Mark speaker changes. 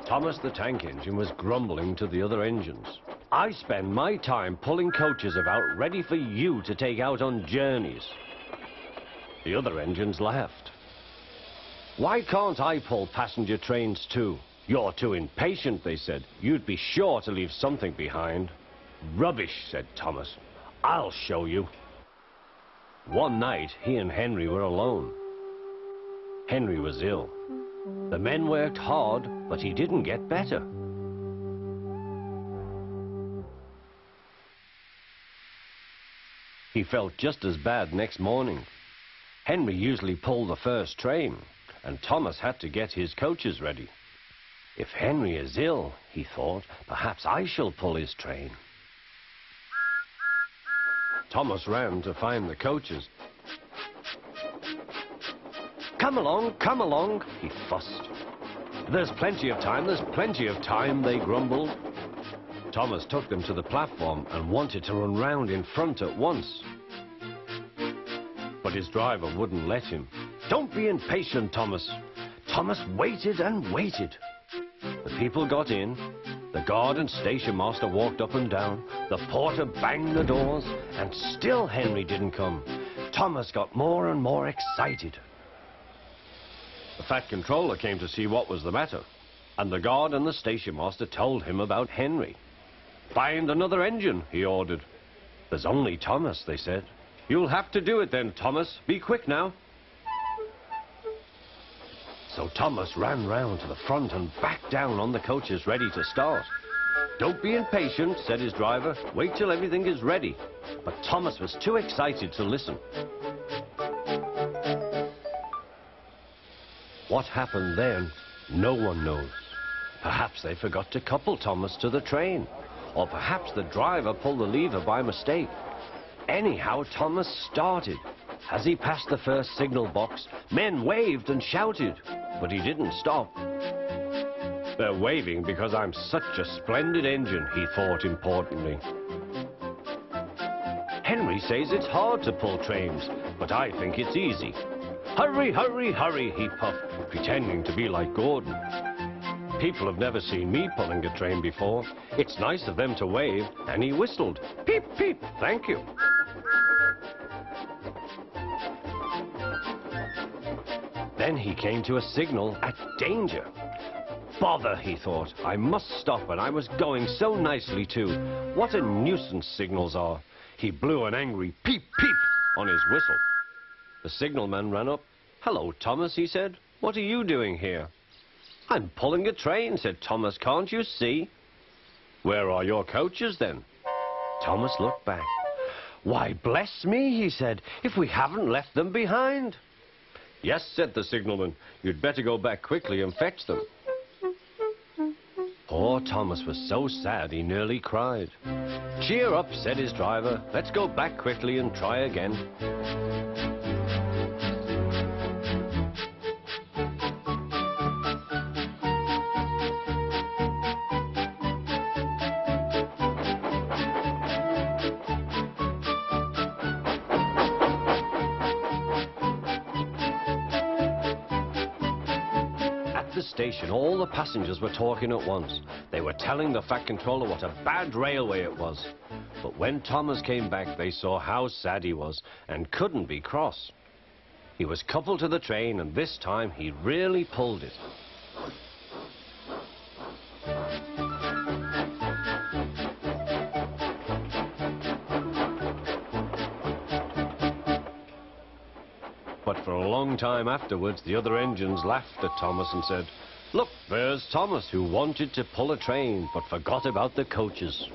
Speaker 1: Thomas the tank engine was grumbling to the other engines. I spend my time pulling coaches about ready for you to take out on journeys. The other engines laughed. Why can't I pull passenger trains too? You're too impatient, they said. You'd be sure to leave something behind. Rubbish, said Thomas. I'll show you. One night, he and Henry were alone. Henry was ill. The men worked hard, but he didn't get better. He felt just as bad next morning. Henry usually pulled the first train, and Thomas had to get his coaches ready. If Henry is ill, he thought, perhaps I shall pull his train. Thomas ran to find the coaches. Come along, he fussed. There's plenty of time, they grumbled. Thomas took them to the platform and wanted to run round in front at once. But his driver wouldn't let him. Don't be impatient, Thomas. Thomas waited and waited. The people got in. The guard and station master walked up and down. The porter banged the doors, and still Henry didn't come. Thomas got more and more excited. The fat controller came to see what was the matter, and the guard and the station master told him about Henry. Find another engine, he ordered. There's only Thomas, they said. You'll have to do it then, Thomas. Be quick now. So Thomas ran round to the front and back down on the coaches ready to start. Don't be impatient, said his driver. Wait till everything is ready. But Thomas was too excited to listen. What happened then, no one knows. Perhaps they forgot to couple Thomas to the train. Or perhaps the driver pulled the lever by mistake. Anyhow, Thomas started. As he passed the first signal box, men waved and shouted, but he didn't stop. They're waving because I'm such a splendid engine, he thought importantly. Henry says it's hard to pull trains, but I think it's easy. Hurry, hurry, hurry, he puffed, pretending to be like Gordon. People have never seen me pulling a train before. It's nice of them to wave, and he whistled. Peep, peep, thank you. Then he came to a signal at danger. Bother, he thought. I must stop, and I was going so nicely too. What a nuisance signals are. He blew an angry peep, peep on his whistle. The signalman ran up. Hello, Thomas, he said. What are you doing here? I'm pulling a train, said Thomas. Can't you see? Where are your coaches, then? Thomas looked back. Why, bless me, he said, if we haven't left them behind. Yes, said the signalman. You'd better go back quickly and fetch them. Poor Thomas was so sad he nearly cried. Cheer up, said his driver. Let's go back quickly and try again. The station, all the passengers were talking at once. They were telling the fat controller what a bad railway it was. But when Thomas came back, they saw how sad he was and couldn't be cross. He was coupled to the train, and this time he really pulled it. But for a long time afterwards, the other engines laughed at Thomas and said, Look, there's Thomas, who wanted to pull a train, but forgot about the coaches.